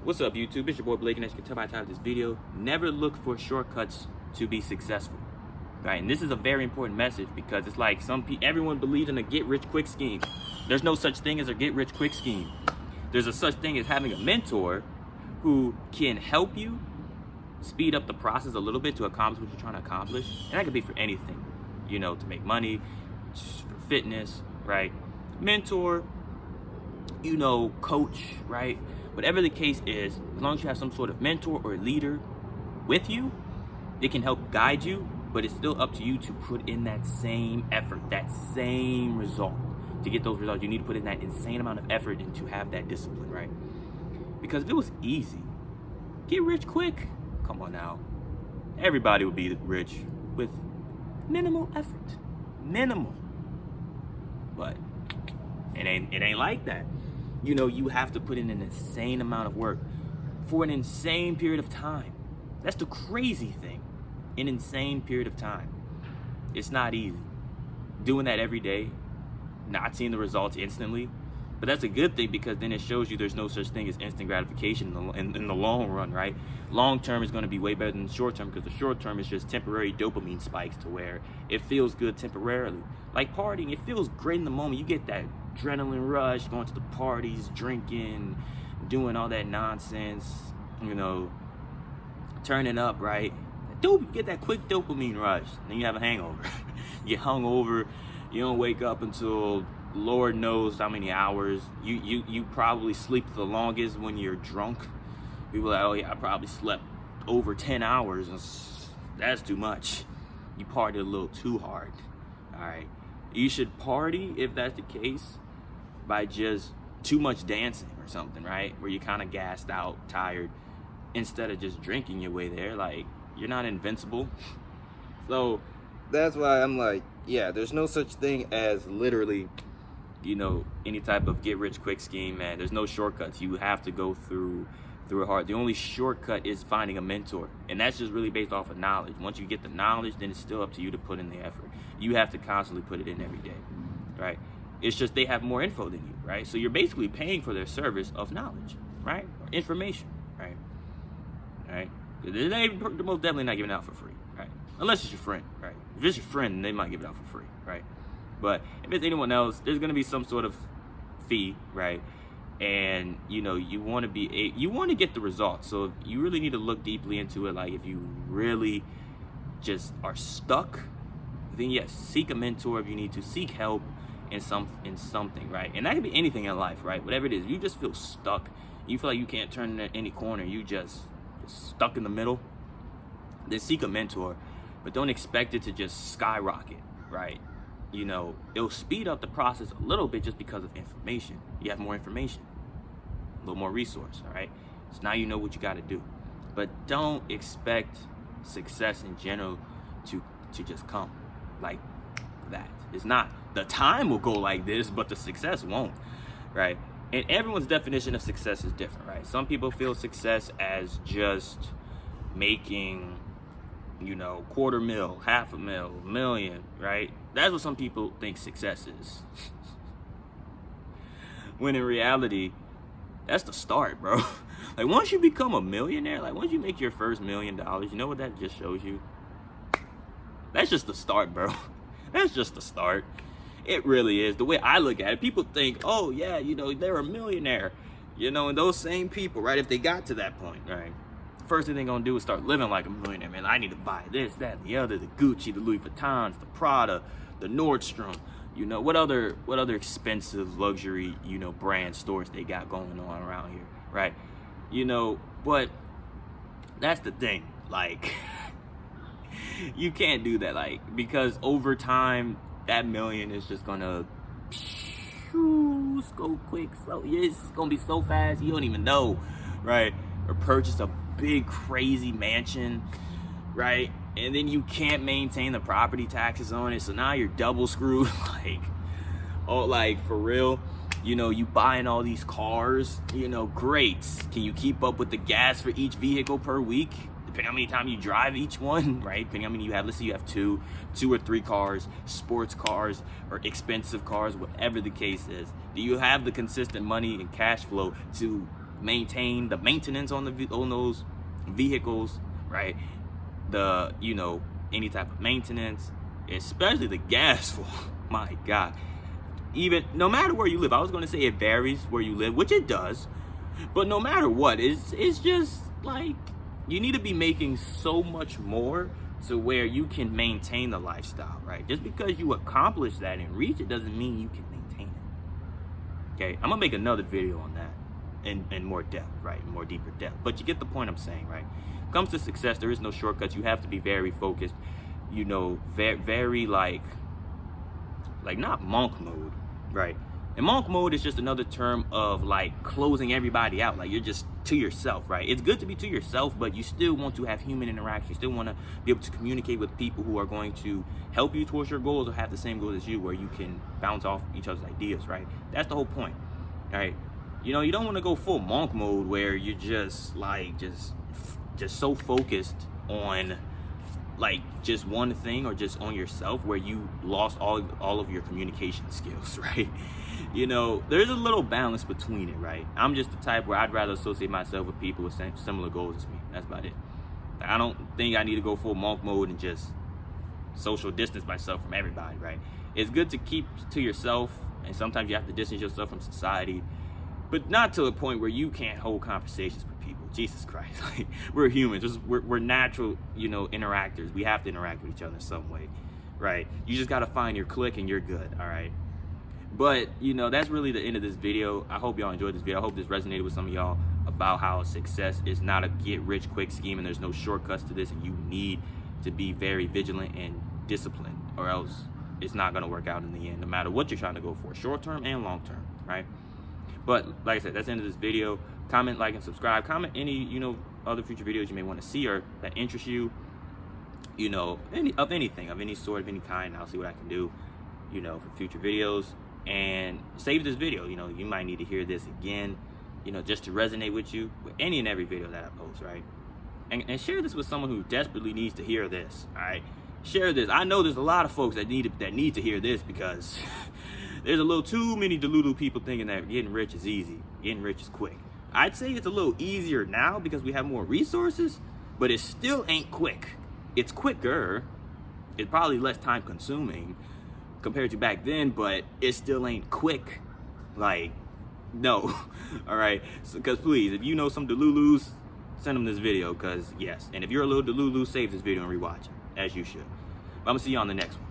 What's up, YouTube? It's your boy Blake, and as you can tell by the title of this video, never look for shortcuts to be successful. Right? And this is a very important message because it's like everyone believes in a get-rich-quick scheme. There's no such thing as a get-rich-quick scheme. There's a such thing as having a mentor who can help you speed up the process a little bit to accomplish what you're trying to accomplish. And that could be for anything, you know, to make money, for fitness, right? Mentor, you know, coach, right? Whatever the case is, as long as you have some sort of mentor or leader with you, it can help guide you, but it's still up to you to put in that same effort, that same result. To get those results, you need to put in that insane amount of effort and to have that discipline, right? Because if it was easy, get rich quick, come on now. Everybody would be rich with minimal effort, minimal. But it ain't like that. You know, you have to put in an insane amount of work for an insane period of time. That's the crazy thing. An insane period of time. It's not easy. Doing that every day, not seeing the results instantly. But that's a good thing because then it shows you there's no such thing as instant gratification in the long run, right? Long term is going to be way better than the short term because the short term is just temporary dopamine spikes to where it feels good temporarily. Like partying, it feels great in the moment. You get that adrenaline rush, going to the parties, drinking, doing all that nonsense, you know, turning up, right? You get that quick dopamine rush. Then you have a hangover. You get hungover. You don't wake up until Lord knows how many hours. You probably sleep the longest when you're drunk. People are like, oh yeah, I probably slept over 10 hours. And that's too much. You partied a little too hard. All right. You should party, if that's the case, by just too much dancing or something, right? Where you're kind of gassed out, tired, instead of just drinking your way there. Like, you're not invincible. So that's why I'm like, yeah, there's no such thing as literally, you know, any type of get-rich-quick scheme, man. There's no shortcuts. You have to go through it hard. The only shortcut is finding a mentor, and that's just really based off of knowledge. Once you get the knowledge, then it's still up to you to put in the effort. You have to constantly put it in every day, right? It's just they have more info than you, right? So you're basically paying for their service of knowledge, right? Information, right? All right? They're most definitely not giving it out for free, right? Unless it's your friend, right? If it's your friend, they might give it out for free, right? But if it's anyone else, there's gonna be some sort of fee, right? And you know, you want to get the results. So you really need to look deeply into it. Like if you really just are stuck, then yes, seek a mentor. If you need to, seek help in something, right? And that could be anything in life, right? Whatever it is, you just feel stuck. You feel like you can't turn in any corner. You just stuck in the middle. Then seek a mentor, but don't expect it to just skyrocket, right? You know, it'll speed up the process a little bit just because of information. You have more information, a little more resource, all right? So now you know what you got to do. But don't expect success in general to just come like that. It's not. The time will go like this, but the success won't, right? And everyone's definition of success is different, right? Some people feel success as just making, you know, $250,000, $500,000, $1 million, right? That's what some people think success is. When in reality, that's the start, bro. Like once you become a millionaire, like once you make your first $1 million, you know what that just shows you? That's just the start, bro. That's just the start. It really is. The way I look at it, people think, oh yeah, you know, they're a millionaire. You know, and those same people, right, if they got to that point, right, first thing they're gonna do is start living like a millionaire. Man, I need to buy this, that, and the other, the Gucci, the Louis Vuittons, the Prada, the Nordstrom. You know, what other expensive luxury, you know, brand stores they got going on around here, right? You know, but that's the thing. Like, you can't do that, like, because over time, that million is just gonna go quick. So it's gonna be so fast, you don't even know, right? Or purchase a big crazy mansion, right? And then you can't maintain the property taxes on it, so now you're double screwed. Like, oh, like for real, you know, you buying all these cars, you know, great. Can you keep up with the gas for each vehicle per week? Depending on how many times you drive each one, right? Depending on how many you have, let's say you have two or three cars, sports cars or expensive cars, whatever the case is. Do you have the consistent money and cash flow to maintain the maintenance on those vehicles, right? The, you know, any type of maintenance, especially the gas for my God. Even no matter where you live, I was going to say it varies where you live, which it does, but no matter what, it's just like you need to be making so much more to where you can maintain the lifestyle, right? Just because you accomplish that and reach it doesn't mean you can maintain it. Okay, I'm gonna make another video on that in more depth, right? More deeper depth. But you get the point I'm saying, right? When it comes to success, there is no shortcuts. You have to be very focused, you know, very like not monk mode, right? And monk mode is just another term of like closing everybody out. Like you're just to yourself, right? It's good to be to yourself, but you still want to have human interaction. You still want to be able to communicate with people who are going to help you towards your goals or have the same goals as you, where you can bounce off each other's ideas, right? That's the whole point, right? You know, you don't want to go full monk mode where you're just like just so focused on like just one thing or just on yourself, where you lost all of your communication skills, right? You know, there's a little balance between it, right? I'm just the type where I'd rather associate myself with people with similar goals as me. That's about it. I don't think I need to go full monk mode and just social distance myself from everybody, right? It's good to keep to yourself, and sometimes you have to distance yourself from society, but not to a point where you can't hold conversations with people. Jesus Christ, like, we're humans. We're natural, you know, interactors. We have to interact with each other in some way, right? You just got to find your clique and you're good, all right? But, you know, that's really the end of this video. I hope y'all enjoyed this video. I hope this resonated with some of y'all about how success is not a get-rich-quick scheme, and there's no shortcuts to this, and you need to be very vigilant and disciplined, or else it's not going to work out in the end, no matter what you're trying to go for, short-term and long-term, right? But, like I said, that's the end of this video. Comment, like, and subscribe. Comment any, you know, other future videos you may want to see or that interest you, you know, of anything, of any sort, of any kind. I'll see what I can do, you know, for future videos. And save this video. You know, you might need to hear this again, you know, just to resonate with you with any and every video that I post, right? And share this with someone who desperately needs to hear this, all right? Share this. I know there's a lot of folks that need to hear this, because there's a little too many delulu people thinking that getting rich is easy, getting rich is quick. I'd say it's a little easier now because we have more resources, but it still ain't quick. It's quicker. It's probably less time consuming compared to back then, but it still ain't quick. Like, no. All right, because please, if you know some delulus, send them this video, because yes. And if you're a little delulu, save this video and rewatch it, as you should. But I'm gonna see you on the next one.